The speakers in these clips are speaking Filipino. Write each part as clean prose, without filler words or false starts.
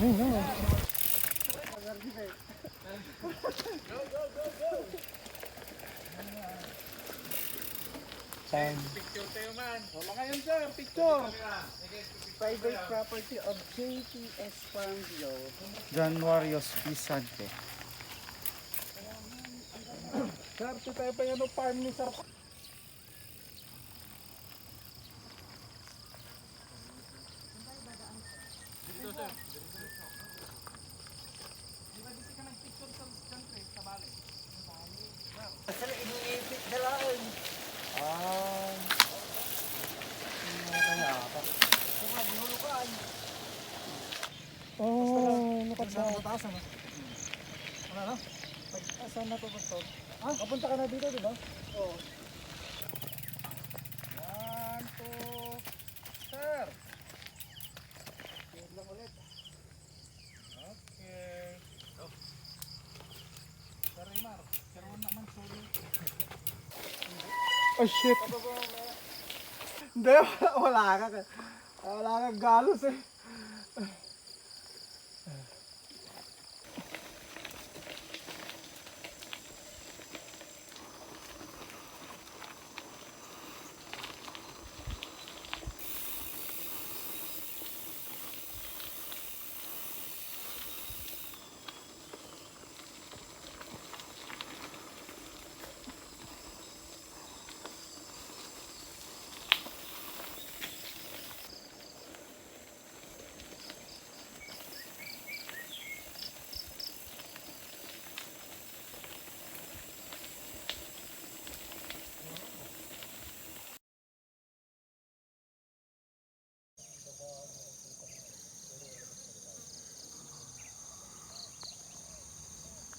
Picture tayo man. Wala ngayon sir, picture. Private property of JTS Farm Bureau. Januario Pisante. Sir, ito tayo pa yung farm ni sir. Asa na iniipit dalaan? Oh, lukat Saan sa taas ano? Ano na? Saan na to gusto? Ah, kapunta ka na dito, di ba? Oo. 1, 2, sir. Yun lang ulit. Okay. Sir Rimar, karoon naman solo. Oh shit. Hindi, wala kang galos eh.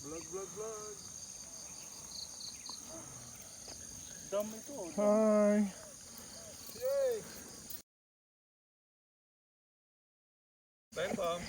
Vlog. Dam ito. Hi. Yay. Time bomb.